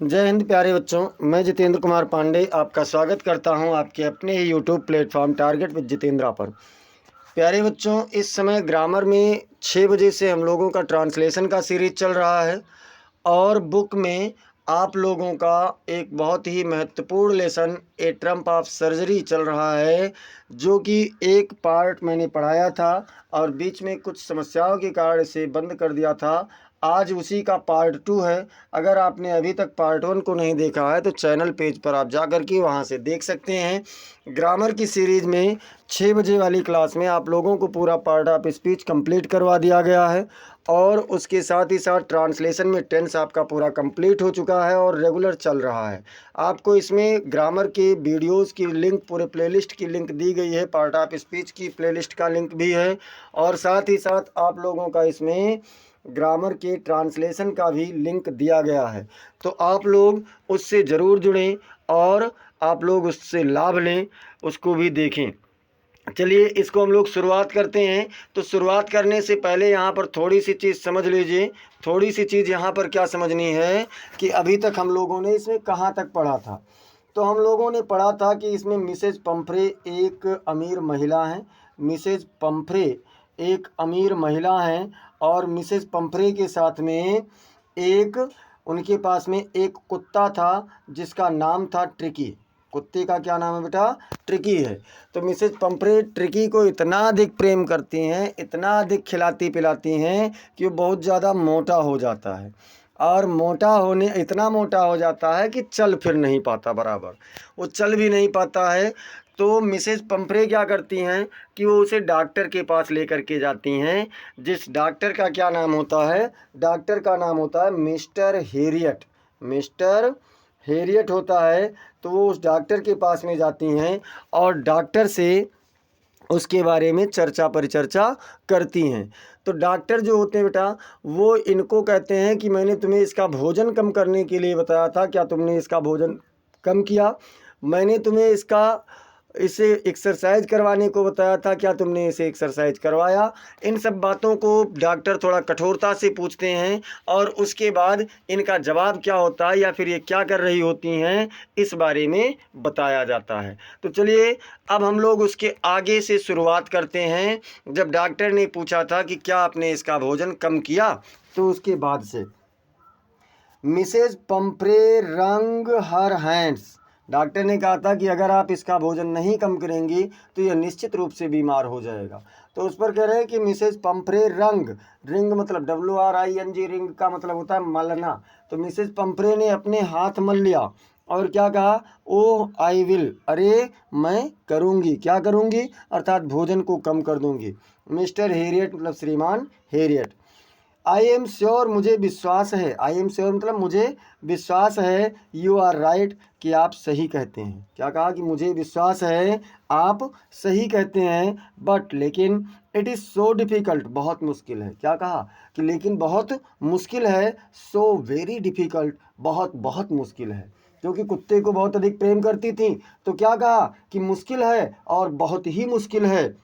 जय हिंद प्यारे बच्चों, मैं जितेंद्र कुमार पांडे आपका स्वागत करता हूं आपके अपने ही YouTube platform target with Jitendra पर। प्यारे बच्चों, इस समय ग्रामर में 6 बजे से हम लोगों का ट्रांसलेशन का सीरीज चल रहा है और बुक में आप लोगों का एक बहुत ही महत्वपूर्ण lesson A Trump of surgery चल रहा है, जो कि एक पार्ट मैंने पढ़ाया था और बीच में कुछ समस्याओं के कारण इसे बंद कर दिया था। आज उसी का पार्ट 2 है। अगर आपने अभी तक पार्ट 1 को नहीं देखा है तो चैनल पेज पर आप जा कर के वहाँ से देख सकते हैं। ग्रामर की सीरीज़ में 6 बजे वाली क्लास में आप लोगों को पूरा पार्ट ऑफ स्पीच कंप्लीट करवा दिया गया है और उसके साथ ही साथ ट्रांसलेशन में टेंस आपका पूरा कंप्लीट हो चुका है और रेगुलर चल रहा है। आपको इसमें ग्रामर के वीडियोस की लिंक, पूरे प्लेलिस्ट की लिंक दी गई है, पार्ट ऑफ स्पीच की प्लेलिस्ट का लिंक भी है और साथ ही साथ आप लोगों का इसमें ग्रामर के ट्रांसलेशन का भी लिंक दिया गया है। तो आप लोग उससे ज़रूर जुड़ें और आप लोग उससे लाभ लें, उसको भी देखें। चलिए इसको हम लोग शुरुआत करते हैं। तो शुरुआत करने से पहले यहाँ पर थोड़ी सी चीज़ समझ लीजिए। थोड़ी सी चीज़ यहाँ पर क्या समझनी है कि अभी तक हम लोगों ने इसमें कहाँ तक पढ़ा था। तो हम लोगों ने पढ़ा था कि इसमें मिसेज पंफ्रे एक अमीर महिला हैं। मिसेज पंफ्रे एक अमीर महिला हैं और मिसेज पंफ्रे के साथ में एक उनके पास में एक कुत्ता था जिसका नाम था ट्रिकी। कुत्ते का क्या नाम है बेटा? ट्रिकी है। तो मिसेज पंफ्रे ट्रिकी को इतना अधिक प्रेम करती हैं, इतना अधिक खिलाती पिलाती हैं कि वो बहुत ज़्यादा मोटा हो जाता है और इतना मोटा हो जाता है कि चल फिर नहीं पाता बराबर, वो चल भी नहीं पाता है। तो मिसेज पंफ्रे क्या करती हैं कि वो उसे डॉक्टर के पास लेकर के जाती हैं, जिस डॉक्टर का क्या नाम होता है? डॉक्टर का नाम होता है मिस्टर हेरियट। मिस्टर हेरियट होता है। तो वो उस डॉक्टर के पास में जाती हैं और डॉक्टर से उसके बारे में चर्चा परिचर्चा करती हैं। तो डॉक्टर जो होते हैं बेटा, वो इनको कहते हैं कि मैंने तुम्हें इसका भोजन कम करने के लिए बताया था, क्या तुमने इसका भोजन कम किया? मैंने तुम्हें इसे एक्सरसाइज करवाने को बताया था, क्या तुमने इसे एक्सरसाइज करवाया? इन सब बातों को डॉक्टर थोड़ा कठोरता से पूछते हैं और उसके बाद इनका जवाब क्या होता है या फिर ये क्या कर रही होती हैं, इस बारे में बताया जाता है। तो चलिए अब हम लोग उसके आगे से शुरुआत करते हैं। जब डॉक्टर ने पूछा था कि क्या आपने इसका भोजन कम किया, तो उसके बाद से मिसेज पंफ्रे रंग हर हैंड्स। डॉक्टर ने कहा था कि अगर आप इसका भोजन नहीं कम करेंगी तो यह निश्चित रूप से बीमार हो जाएगा। तो उस पर कह रहे हैं कि मिसेज पंफ्रे रिंग मतलब WRING, रिंग का मतलब होता है मलना। तो मिसेज पंफ्रे ने अपने हाथ मल लिया और क्या कहा? ओ आई विल, अरे मैं करूँगी। क्या करूँगी? अर्थात भोजन को कम कर दूँगी। मिस्टर हेरियट मतलब श्रीमान हेरियट। आई एम श्योर, मुझे विश्वास है। आई एम श्योर मतलब मुझे विश्वास है। यू आर राइट, कि आप सही कहते हैं। क्या कहा? कि मुझे विश्वास है आप सही कहते हैं। बट लेकिन इट इज़ सो डिफ़िकल्ट, बहुत मुश्किल है। क्या कहा? कि लेकिन बहुत मुश्किल है। सो वेरी डिफ़िकल्ट, बहुत बहुत मुश्किल है। क्योंकि कुत्ते को बहुत अधिक प्रेम करती थी, तो क्या कहा? कि मुश्किल है और बहुत ही मुश्किल है।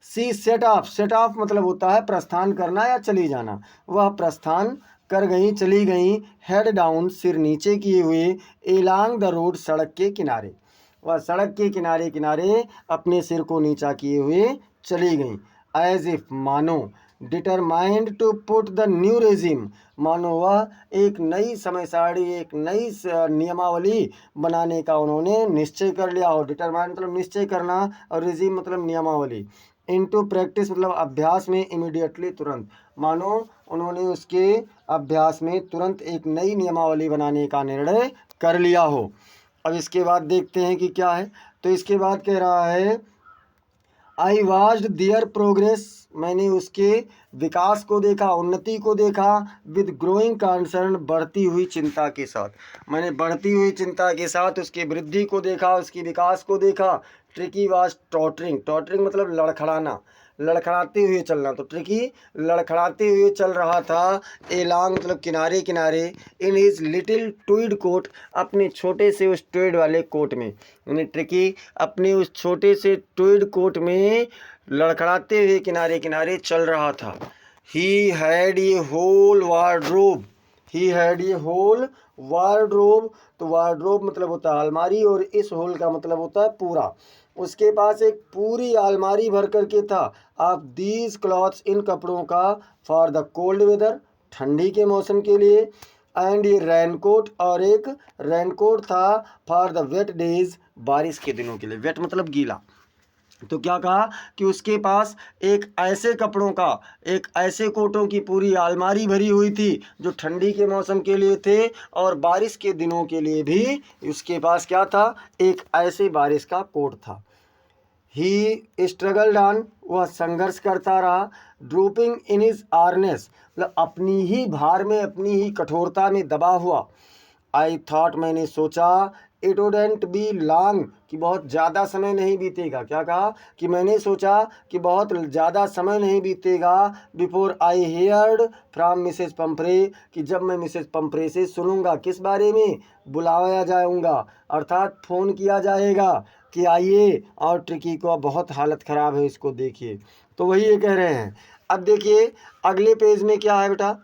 सी सेट ऑफ मतलब होता है प्रस्थान करना या चली जाना। वह प्रस्थान कर गई, चली गई। हेड डाउन, सिर नीचे किए हुए। एलांग द रोड, सड़क के किनारे। वह सड़क के किनारे किनारे अपने सिर को नीचा किए हुए चली गई। एज इफ, मानो। Determined to put the new regime, मानो वह एक नई समय सारणी, एक नई नियमावली बनाने का उन्होंने निश्चय कर लिया हो। डिटरमाइंड मतलब निश्चय करना और रेजिम मतलब नियमावली। इनटू प्रैक्टिस मतलब अभ्यास में, इमीडिएटली तुरंत। मानो उन्होंने उसके अभ्यास में तुरंत एक नई नियमावली बनाने का निर्णय कर लिया हो। अब इसके बाद देखते हैं कि क्या है। तो इसके बाद कह रहा है आई वॉच्ड दियर प्रोग्रेस, मैंने उसके विकास को देखा, उन्नति को देखा। विद ग्रोइंग कंसर्न, बढ़ती हुई चिंता के साथ। मैंने बढ़ती हुई चिंता के साथ उसकी वृद्धि को देखा, उसकी विकास को देखा। ट्रिकी वॉज टॉटरिंग, टॉटरिंग मतलब लड़खड़ाना, लड़खड़ाते हुए चलना। तो ट्रिकी लड़खड़ाते हुए चल रहा था। एलांग मतलब किनारे किनारे। In his little tweed coat, अपने छोटे से उस ट्वीड वाले कोट में। यानी ट्रिकी अपने उस छोटे से ट्वीड कोट में लड़खड़ाते हुए किनारे किनारे चल रहा था। He had a whole wardrobe, he had a whole wardrobe, तो वार्डरोब मतलब होता है अलमारी, और इस होल का मतलब होता है पूरा। उसके पास एक पूरी अलमारी भर करके था। आप दीज क्लॉथ्स, इन कपड़ों का, फॉर द कोल्ड वेदर, ठंडी के मौसम के लिए, एंड ये रेनकोट, और एक रेनकोट था फॉर द वेट डेज, बारिश के दिनों के लिए। वेट मतलब गीला। तो क्या कहा कि उसके पास एक ऐसे कपड़ों का, एक ऐसे कोटों की पूरी अलमारी भरी हुई थी जो ठंडी के मौसम के लिए थे, और बारिश के दिनों के लिए भी उसके पास क्या था, एक ऐसे बारिश का कोट था। ही स्ट्रगल्ड ऑन, वह संघर्ष करता रहा। ड्रूपिंग इन हिज आर्नेस, मतलब अपनी ही भार में, अपनी ही कठोरता में दबा हुआ। आई थॉट, मैंने सोचा, इट वुडेंट बी लॉन्ग, कि बहुत ज़्यादा समय नहीं बीतेगा। क्या कहा कि मैंने सोचा कि बहुत ज़्यादा समय नहीं बीतेगा, before I heard from Mrs Pumphrey, कि जब मैं मिसेज पंपरे से सुनूंगा, किस बारे में, बुलाया जाऊंगा, अर्थात फ़ोन किया जाएगा कि आइए और ट्रिकी को बहुत हालत ख़राब है, इसको देखिए। तो वही ये कह रहे हैं। अब देखिए अगले पेज में क्या है बेटा,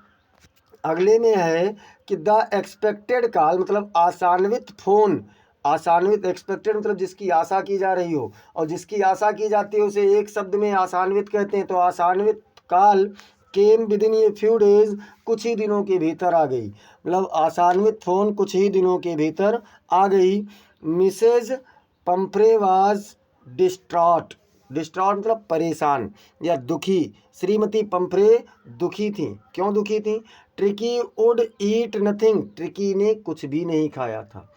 अगले में है कि द एक्सपेक्टेड कॉल, मतलब आशान्वित फ़ोन। आशान्वित, एक्सपेक्टेड मतलब जिसकी आशा की जा रही हो, और जिसकी आशा की जाती है उसे एक शब्द में आशान्वित कहते हैं। तो आशान्वित call came within a few days, कुछ ही दिनों के भीतर आ गई। मतलब आशान्वित फ़ोन कुछ ही दिनों के भीतर आ गई। Mrs Pumphrey was distraught, distraught मतलब परेशान या दुखी। श्रीमती पंफ्रे दुखी थी। क्यों दुखी थी? Tricky would eat nothing, tricky ने कुछ भी नहीं खाया था।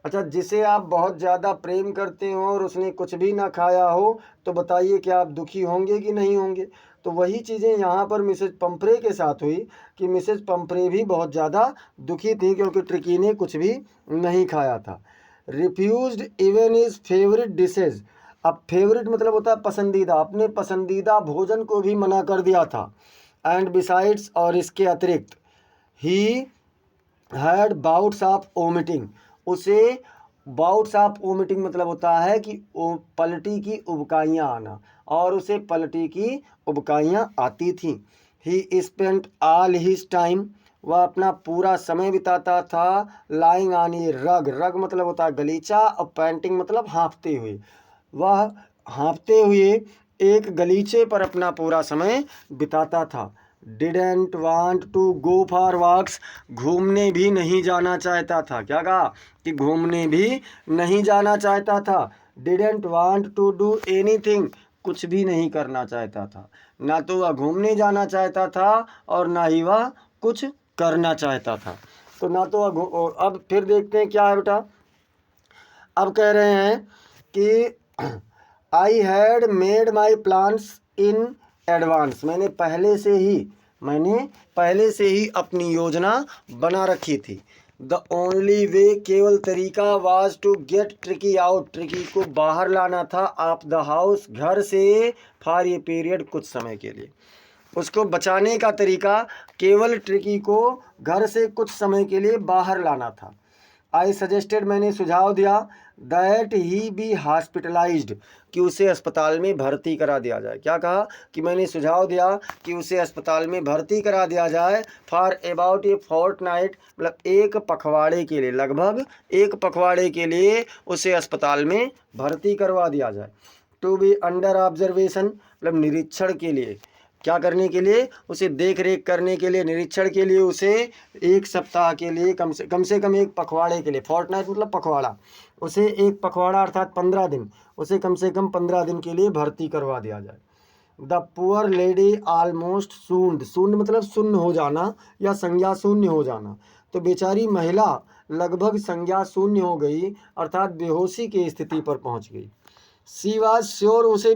अच्छा, जिसे आप बहुत ज़्यादा प्रेम करते हो और उसने कुछ भी ना खाया हो, तो बताइए कि आप दुखी होंगे कि नहीं होंगे। तो वही चीज़ें यहाँ पर मिसेज पंफ्रे के साथ हुई कि मिसेज पंफ्रे भी बहुत ज़्यादा दुखी थी क्योंकि ट्रिकी ने कुछ भी नहीं खाया था। Refused even his favourite dishes, अब फेवरेट मतलब होता है पसंदीदा, अपने पसंदीदा भोजन को भी मना कर दिया था। एंड बिसाइड्स, और इसके अतिरिक्त, he had bouts of vomiting, उसे बाउट्स ऑफ वोमिटिंग मतलब होता है कि पलटी की उबकाइयाँ आना, और उसे पलटी की उबकाइयाँ आती थीं। ही स्पेंट ऑल हिज टाइम, वह अपना पूरा समय बिताता था लाइंग ऑन ए रग, रग मतलब होता है गलीचा, और पैंटिंग मतलब हाँफते हुए। वह हाँफते हुए एक गलीचे पर अपना पूरा समय बिताता था। Didn't want to go for walks, घूमने भी नहीं जाना चाहता था। क्या कहा कि घूमने भी नहीं जाना चाहता था। Didn't want to do anything, कुछ भी नहीं करना चाहता था। ना तो वह घूमने जाना चाहता था और ना ही वह कुछ करना चाहता था। तो ना तो वह अब फिर देखते हैं क्या है बेटा। अब कह रहे हैं कि I had made my plans in advance, मैंने पहले से ही अपनी योजना बना रखी थी। द ओनली वे, केवल तरीका, was to get Tricki out, Tricki को बाहर लाना था, ऑफ द हाउस, घर से, फॉर ए पीरियड, कुछ समय के लिए। उसको बचाने का तरीका केवल ट्रिकी को घर से कुछ समय के लिए बाहर लाना था। आई सजेस्टेड, मैंने सुझाव दिया, दैट ही बी हॉस्पिटलाइज्ड, कि उसे अस्पताल में भर्ती करा दिया जाए। क्या कहा कि मैंने सुझाव दिया कि उसे अस्पताल में भर्ती करा दिया जाए, फॉर अबाउट ए फोर्टनाइट, मतलब एक पखवाड़े के लिए, लगभग एक पखवाड़े के लिए उसे अस्पताल में भर्ती करवा दिया जाए। टू बी अंडर ऑब्जर्वेशन, मतलब निरीक्षण के लिए, क्या करने के लिए, उसे देख रेख करने के लिए, निरीक्षण के लिए उसे एक सप्ताह के लिए, कम से कम एक पखवाड़े के लिए, फोर्टनाइट मतलब पखवाड़ा, उसे एक पखवाड़ा अर्थात 15 दिन, उसे कम से कम 15 दिन के लिए भर्ती करवा दिया जाए। द पुअर लेडी ऑलमोस्ट सून्ड, सून्ड मतलब सुन्न हो जाना या संज्ञा शून्य हो जाना। तो बेचारी महिला लगभग संज्ञा शून्य हो गई, अर्थात बेहोशी की स्थिति पर पहुंच गई। सी वॉज श्योर, उसे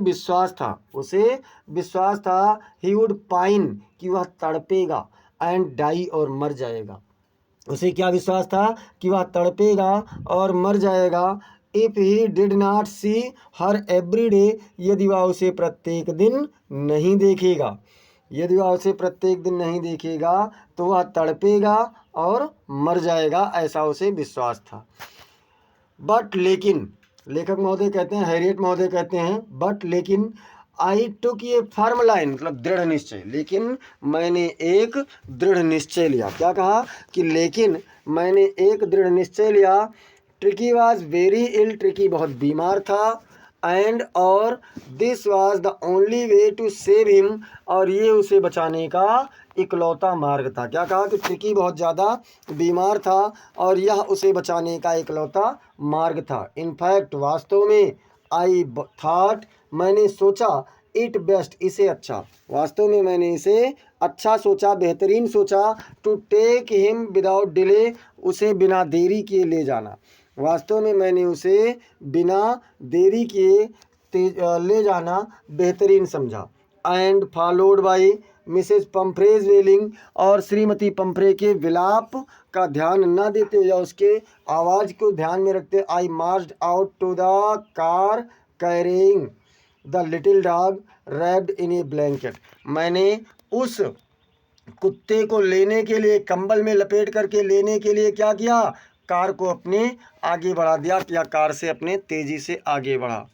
विश्वास था, ही वुड पाइन, कि वह तड़पेगा, एंड डाई, और मर जाएगा। उसे क्या विश्वास था कि वह तड़पेगा और मर जाएगा। If he did not see her every day, यदि वह उसे प्रत्येक दिन नहीं देखेगा, यदि वह उसे प्रत्येक दिन नहीं देखेगा तो वह तड़पेगा और मर जाएगा, ऐसा उसे विश्वास था। बट लेकिन, लेखक महोदय कहते हैं, हैरियट महोदय कहते हैं, बट लेकिन आई टुक ये फर्म लाइन मतलब दृढ़ निश्चय, लेकिन मैंने एक दृढ़ निश्चय लिया। क्या कहा कि लेकिन मैंने एक दृढ़ निश्चय लिया। Tricki was very ill, Tricki बहुत बीमार था। एंड और this was the only way to save him, और ये उसे बचाने का इकलौता मार्ग था। क्या कहा कि ट्रिकी बहुत ज़्यादा बीमार था और यह उसे बचाने का इकलौता मार्ग था। इनफैक्ट वास्तव में, आई थॉट मैंने सोचा, इट बेस्ट इसे अच्छा, वास्तव में मैंने इसे अच्छा सोचा, बेहतरीन सोचा, to take him without delay, उसे बिना देरी किए ले जाना। वास्तव में मैंने उसे बिना देरी किए ले जाना बेहतरीन समझा। एंड फॉलोड बाई मिसेज पंफ्रेज वेलिंग, और श्रीमती पंफ्रे के विलाप का ध्यान न देते हुए या उसके आवाज़ को ध्यान में रखते, I marched out to the car carrying the little dog wrapped in a blanket. मैंने उस कुत्ते को लेने के लिए, कंबल में लपेट करके लेने के लिए क्या किया, कार को अपने आगे बढ़ा दिया, या कार से अपने तेज़ी से आगे बढ़ा।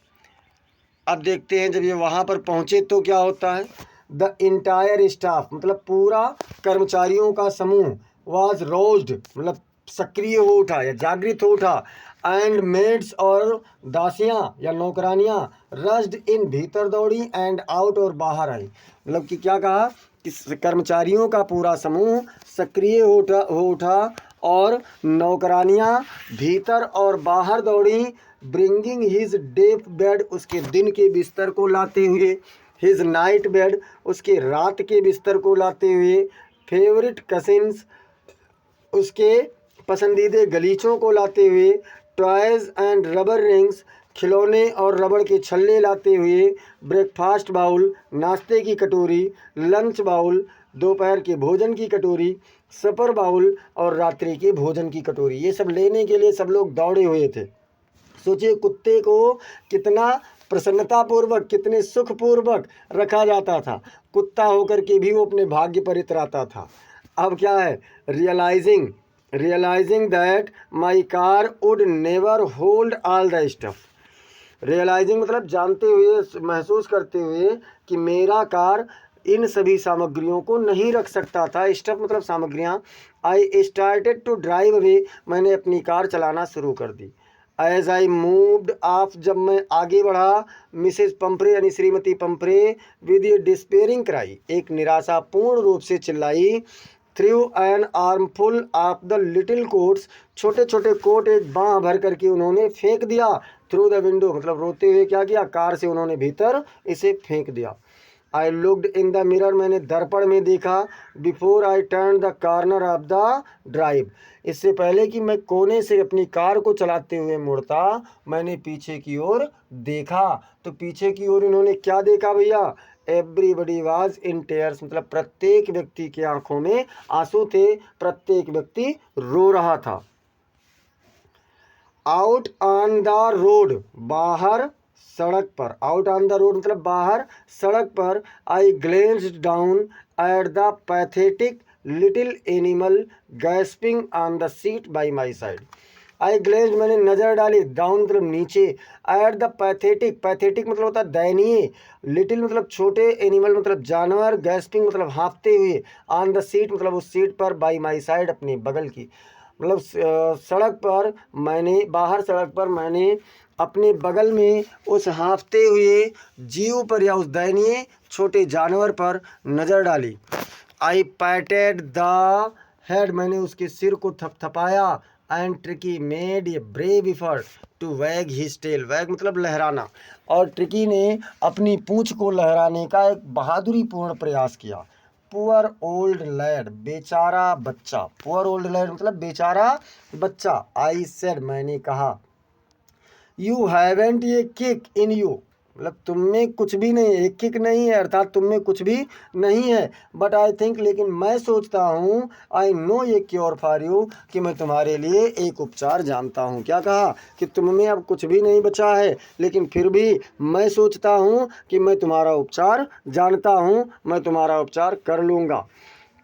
अब देखते हैं जब ये वहाँ पर पहुँचे तो क्या होता है। द इंटायर स्टाफ मतलब पूरा कर्मचारियों का समूह, वाज रोज्ड मतलब सक्रिय हो उठा या जागृत हो उठा। एंड मेड्स और दासियाँ या नौकरानियाँ रश्ड इन भीतर दौड़ी, एंड आउट और बाहर आई। मतलब कि क्या कहा कि कर्मचारियों का पूरा समूह सक्रिय हो उठा और नौकरानियाँ भीतर और बाहर दौड़ी। ब्रिंगिंग हिज डेफ बेड उसके दिन के बिस्तर को लाते हुए, हिज नाइट बेड उसके रात के बिस्तर को लाते हुए, फेवरेट कसिन्स उसके पसंदीदे गलीचों को लाते हुए, टॉयज़ एंड रबर रिंग्स खिलौने और रबड़ के छल्ले लाते हुए, ब्रेकफास्ट बाउल नाश्ते की कटोरी, लंच बाउल दोपहर के भोजन की कटोरी, सपर बाउल और रात्रि के भोजन की कटोरी, ये सब लेने के लिए सब लोग दौड़े हुए थे। सोचिए कुत्ते को कितना प्रसन्नतापूर्वक, कितने सुखपूर्वक रखा जाता था। कुत्ता होकर के भी वो अपने भाग्य पर इतराता था। अब क्या है, realising that my car would never hold all the stuff. Realising मतलब जानते हुए, महसूस करते हुए कि मेरा कार इन सभी सामग्रियों को नहीं रख सकता था। स्टफ मतलब सामग्रियाँ। I started to drive away, मैंने अपनी कार चलाना शुरू कर दी। एज आई मूव्ड ऑफ, जब मैं आगे बढ़ा, मिसेज पंफ्रे यानी श्रीमती Pumphrey with a despairing cry, एक निराशापूर्ण रूप से चिल्लाई। Through an armful of the little coats, छोटे छोटे कोट एक बाँह भर करके उन्होंने फेंक दिया। थ्रू द विंडो मतलब रोते हुए क्या किया, कार से उन्होंने भीतर इसे फेंक दिया। I looked in the mirror, मैंने दर्पण में देखा। Before I turn the corner of the drive, इससे पहले कि मैं कोने से अपनी कार को चलाते हुए मुड़ता, मैंने पीछे की ओर देखा। तो पीछे की ओर इन्होंने क्या देखा भैया, एवरीबडी वाज इन टेयर्स मतलब प्रत्येक व्यक्ति की आंखों में आंसू थे, प्रत्येक व्यक्ति रो रहा था। आउट ऑन द रोड, बाहर सड़क पर, आउट ऑन द रोड मतलब बाहर सड़क पर। I glanced down at the pathetic little animal gasping on the seat by my side. I glanced मैंने नज़र डाली, डाउन मतलब नीचे, एट द पैथेटिक, पैथेटिक मतलब होता है दयनीय, लिटिल मतलब छोटे, एनिमल मतलब जानवर, गैस्पिंग मतलब हाँफते हुए, ऑन द सीट मतलब उस सीट पर, बाई माई साइड अपने बगल की, मतलब सड़क पर मैंने, बाहर सड़क पर मैंने अपने बगल में उस हाँफते हुए जीव पर या उस दयनीय छोटे जानवर पर नज़र डाली। आई पैटेड द हेड, मैंने उसके सिर को थपथपाया। And Tricki made a brave effort to wag his tail, wag मतलब लहराना, और ट्रिकी ने अपनी पूंछ को लहराने का एक बहादुरीपूर्ण प्रयास किया। पुअर ओल्ड लैड, बेचारा बच्चा, पुअर ओल्ड लैड मतलब बेचारा बच्चा। आई सेड, मैंने कहा, you haven't a kick in you, मतलब तुम में कुछ भी नहीं है, एक किक नहीं है, अर्थात तुम में कुछ भी नहीं है। बट आई थिंक, लेकिन मैं सोचता हूँ, I know A cure for you, कि मैं तुम्हारे लिए एक उपचार जानता हूँ। क्या कहा कि तुम में अब कुछ भी नहीं बचा है, लेकिन फिर भी मैं सोचता हूँ कि मैं तुम्हारा उपचार जानता हूँ, मैं तुम्हारा उपचार कर लूँगा।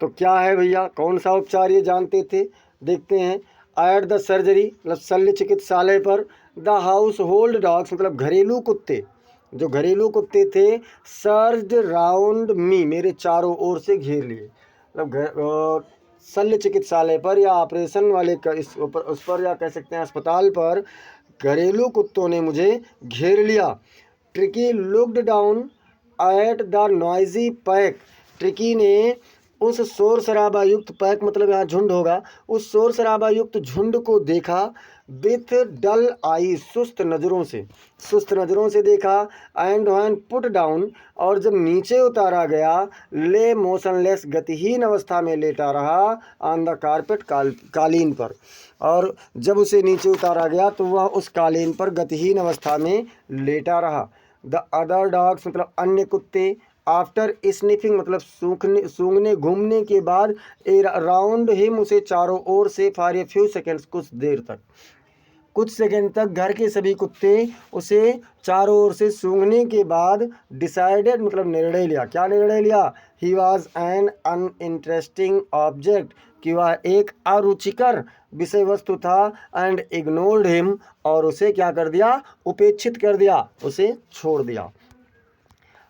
तो क्या है भैया, कौन सा उपचार ये जानते थे, देखते हैं। एट द सर्जरी मतलब शल्य चिकित्सालय पर, द हाउस होल्ड डॉग्स मतलब घरेलू कुत्ते, जो घरेलू कुत्ते थे, सर्ज्ड राउंड मी, मेरे चारों ओर से घेर लिए। मतलब शल्य चिकित्सालय पर या ऑपरेशन वाले उस पर या कह सकते हैं अस्पताल पर घरेलू कुत्तों ने मुझे घेर लिया। Tricky looked down at the noisy pack, tricky ने उस शोर शराबा युक्त पैक मतलब यहाँ झुंड होगा, उस शोर शराबा युक्त झुंड को देखा। विथ डल आई, सुस्त नज़रों से देखा। एंड व्हेन पुट डाउन, और जब नीचे उतारा गया, ले मोशनलेस, गतिहीन अवस्था में लेटा रहा। ऑन द कारपेट, कालीन पर, और जब उसे नीचे उतारा गया तो वह उस कालीन पर गतिहीन अवस्था में लेटा रहा। द अदर डॉग्स मतलब अन्य कुत्ते, आफ्टर स्निफिंग मतलब सूंघने घूमने के बाद, ए राउंड हिम, उसे चारों ओर से, फॉर ए फ्यू सेकेंड्स, कुछ सेकंड तक घर के सभी कुत्ते उसे चारों ओर से सूंघने के बाद, डिसाइडेड मतलब निर्णय लिया। क्या निर्णय लिया? He was an uninteresting object, कि वह एक अरुचिकर विषय वस्तु था। एंड इग्नोर्ड हिम, और उसे क्या कर दिया? उपेक्षित कर दिया, उसे छोड़ दिया।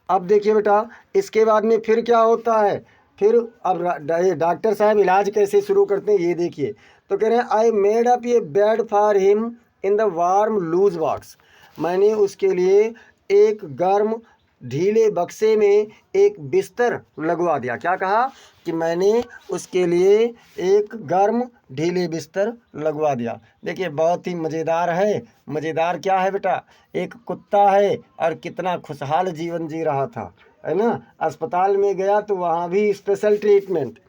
अब देखिए बेटा, इसके बाद में फिर क्या होता है? फिर अब डॉक्टर साहब इलाज कैसे शुरू करते हैं ये देखिए। तो कह रहे हैं, I made up a bed for him in the warm loose box, मैंने उसके लिए एक गर्म ढीले बक्से में एक बिस्तर लगवा दिया। क्या कहा? कि मैंने उसके लिए एक गर्म ढीले बिस्तर लगवा दिया। देखिए बहुत ही मज़ेदार है। मज़ेदार क्या है बेटा? एक कुत्ता है और कितना खुशहाल जीवन जी रहा था, है ना। अस्पताल में गया तो वहाँ भी special treatment.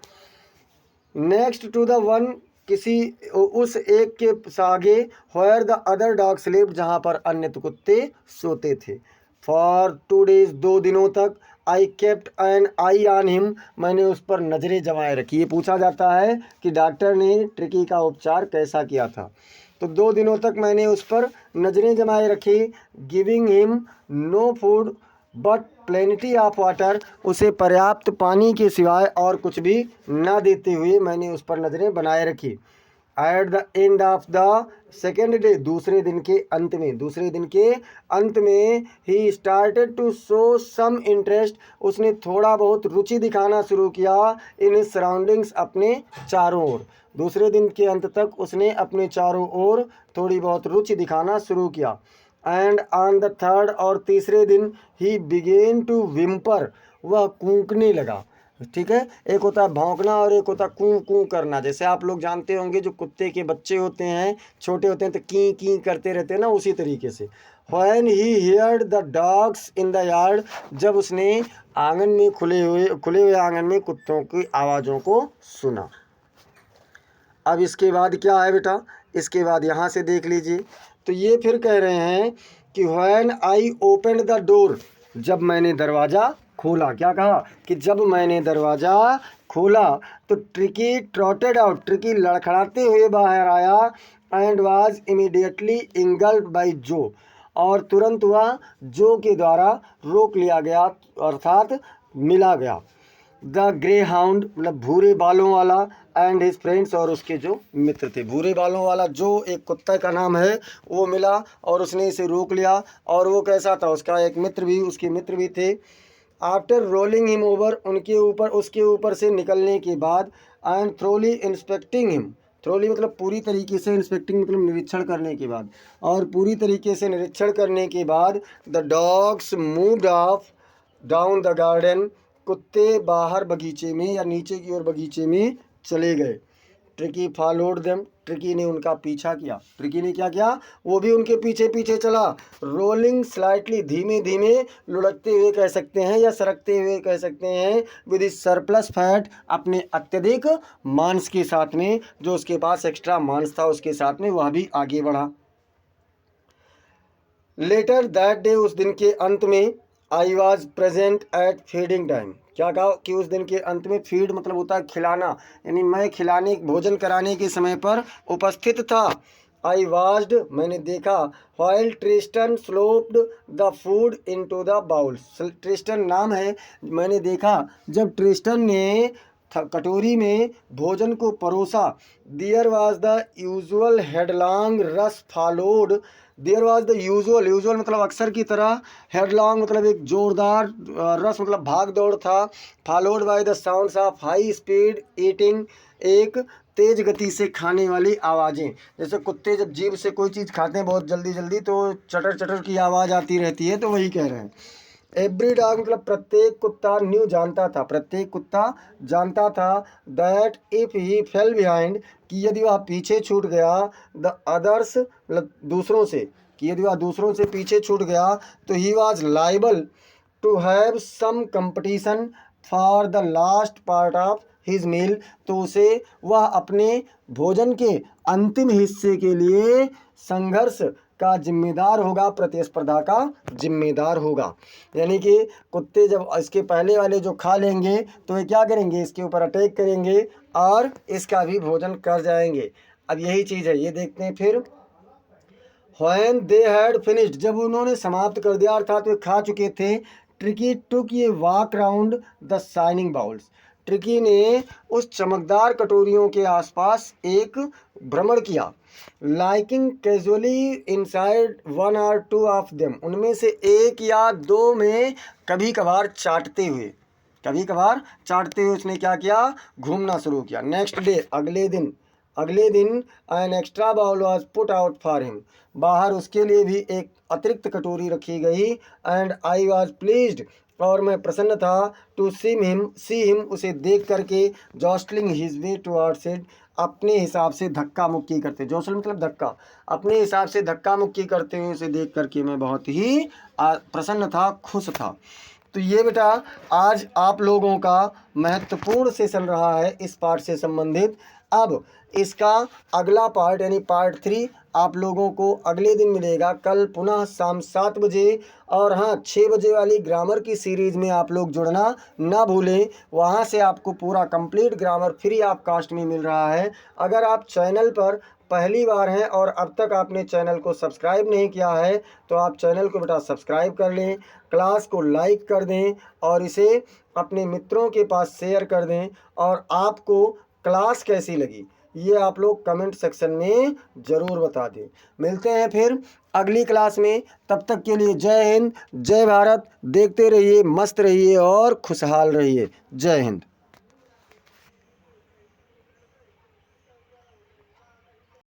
Next to the one, किसी उस एक के आगे, where the other dog slept, जहाँ पर अन्य कुत्ते सोते थे। फॉर 2 days, 2 दिनों तक, I kept an eye on him, मैंने उस पर नज़रें जमाए रखी। ये पूछा जाता है कि डॉक्टर ने ट्रिकी का उपचार कैसा किया था। तो 2 दिनों तक मैंने उस पर नज़रें जमाए रखी। Giving him no food but plenty of water, उसे पर्याप्त पानी के सिवाय और कुछ भी ना देते हुए मैंने उस पर नज़रें बनाए रखी। At the end of the second day, दूसरे दिन के अंत में ही started to show some interest, उसने थोड़ा बहुत रुचि दिखाना शुरू किया। इन हिज सराउंडिंग्स, अपने चारों ओर। दूसरे दिन के अंत तक उसने अपने चारों ओर थोड़ी बहुत रुचि दिखाना शुरू किया। एंड ऑन द थर्ड, और तीसरे दिन, ही बिगेन टू विम्पर, वह कूकने लगा। ठीक है, एक होता है भौंकना और एक होता है कूं कूं करना। जैसे आप लोग जानते होंगे जो कुत्ते के बच्चे होते हैं, छोटे होते हैं, तो की की करते रहते हैं ना, उसी तरीके से। When he heard the dogs in the yard, जब उसने आंगन में खुले हुए आंगन में कुत्तों की आवाज़ों को सुना। अब इसके बाद क्या है बेटा? इसके बाद यहाँ से देख लीजिए। तो ये फिर कह रहे हैं कि when I open the door, जब मैंने दरवाज़ा खोला। क्या कहा? कि जब मैंने दरवाज़ा खोला तो ट्रिकी ट्रॉटेड आउट, ट्रिकी लड़खड़ाते हुए बाहर आया। एंड वाज इमीडिएटली इंगल्फ्ड बाय जो, और तुरंत वह जो के द्वारा रोक लिया गया, अर्थात मिला गया। द ग्रे हाउंड मतलब भूरे बालों वाला, एंड हिज फ्रेंड्स, और उसके जो मित्र थे। भूरे बालों वाला जो एक कुत्ता का नाम है, वो मिला और उसने इसे रोक लिया। और वो कैसा था? उसका एक मित्र भी, उसके मित्र भी थे। आफ्टर रोलिंग हिम ओवर, उसके ऊपर से निकलने के बाद, and thoroughly inspecting him, thoroughly मतलब पूरी तरीके से, इंस्पेक्टिंग मतलब निरीक्षण करने के बाद, और पूरी तरीके से निरीक्षण करने के बाद, the dogs moved of down the garden, कुत्ते बाहर बगीचे में या नीचे की ओर बगीचे में चले गए। ट्रिकी फॉलोड देम, ट्रिकी ने उनका पीछा किया। ट्रिकी ने क्या किया? वो भी उनके पीछे पीछे चला। रोलिंग स्लाइटली, धीमे धीमे, लुढ़कते हुए कह सकते हैं या सरकते हुए कह सकते हैं। विद सरप्लस फैट, अपने अत्यधिक मांस के साथ में, जो उसके पास एक्स्ट्रा मांस था उसके साथ में, वह भी आगे बढ़ा। लेटर दैट डे, उस दिन के अंत में, I was present at feeding time. क्या कहा? कि उस दिन के अंत में, फीड मतलब होता है खिलाना, यानी मैं खिलाने, भोजन कराने के समय पर उपस्थित था। आई वाज्ड, मैंने देखा। While Tristan slopped the food into the bowl, Tristan नाम है। मैंने देखा जब ट्रिस्टन ने कटोरी में भोजन को परोसा। There was the usual headlong rush followed. There was the usual मतलब अक्सर की तरह, हेडलॉन्ग मतलब एक जोरदार, रस मतलब भाग दौड़ था, followed by the sounds of high speed eating, एक तेज गति से खाने वाली आवाज़ें। जैसे कुत्ते जब जीभ से कोई चीज़ खाते हैं बहुत जल्दी जल्दी तो चटर चटर की आवाज़ आती रहती है, तो वही कह रहे हैं। एवरी डॉग मतलब प्रत्येक कुत्ता न्यू जानता था, प्रत्येक कुत्ता जानता था, that if he fail behind कि यदि वह पीछे छूट गया, द अदर्स मतलब दूसरों से, कि यदि वह दूसरों से पीछे छूट गया तो he was liable to have some competition for the last part of his meal, तो उसे वह अपने भोजन के अंतिम हिस्से के लिए संघर्ष का जिम्मेदार होगा, प्रतिस्पर्धा का जिम्मेदार होगा। यानी कि कुत्ते जब इसके पहले वाले जो खा लेंगे तो वे क्या करेंगे, इसके ऊपर अटैक करेंगे और इसका भी भोजन कर जाएंगे। अब यही चीज़ है, ये देखते हैं फिर। When they had finished, जब उन्होंने समाप्त कर दिया अर्थात वे खा चुके थे, ट्रिकी टुक ये walk round the shining bowls, tricky ने उस चमकदार कटोरियों के आसपास एक भ्रमण किया। लाइकिंग कैजुअली इनसाइड वन और टू ऑफ देम, उनमें से एक या दो में कभी कभार चाटते हुए उसने क्या किया, घूमना शुरू किया। नेक्स्ट डे, अगले दिन an extra bowl was put out for him, बाहर उसके लिए भी एक अतिरिक्त कटोरी रखी गई। एंड आई वॉज प्लीज्ड, और मैं प्रसन्न था, टू सी हिम उसे देख करके, जॉस्टलिंग हिज वे टुवर्ड्स इट, अपने हिसाब से धक्का मुक्की करते, जॉसल मतलब धक्का, अपने हिसाब से धक्का मुक्की करते हुए उसे देख करके मैं बहुत ही प्रसन्न था, खुश था। तो ये बेटा आज आप लोगों का महत्वपूर्ण सेशन रहा है इस पार्ट से संबंधित। अब इसका अगला पार्ट यानी पार्ट 3 आप लोगों को अगले दिन मिलेगा, कल पुनः शाम 7 बजे। और हाँ, 6 बजे वाली ग्रामर की सीरीज़ में आप लोग जुड़ना ना भूलें, वहाँ से आपको पूरा complete grammar free of cost में मिल रहा है। अगर आप चैनल पर पहली बार हैं और अब तक आपने चैनल को सब्सक्राइब नहीं किया है तो आप चैनल को बेटा सब्सक्राइब कर लें, क्लास को लाइक कर दें और इसे अपने मित्रों के पास शेयर कर दें। और आपको क्लास कैसी लगी ये आप लोग कमेंट सेक्शन में ज़रूर बता दें। मिलते हैं फिर अगली क्लास में, तब तक के लिए जय हिंद, जय भारत। देखते रहिए, मस्त रहिए और खुशहाल रहिए। जय हिंद।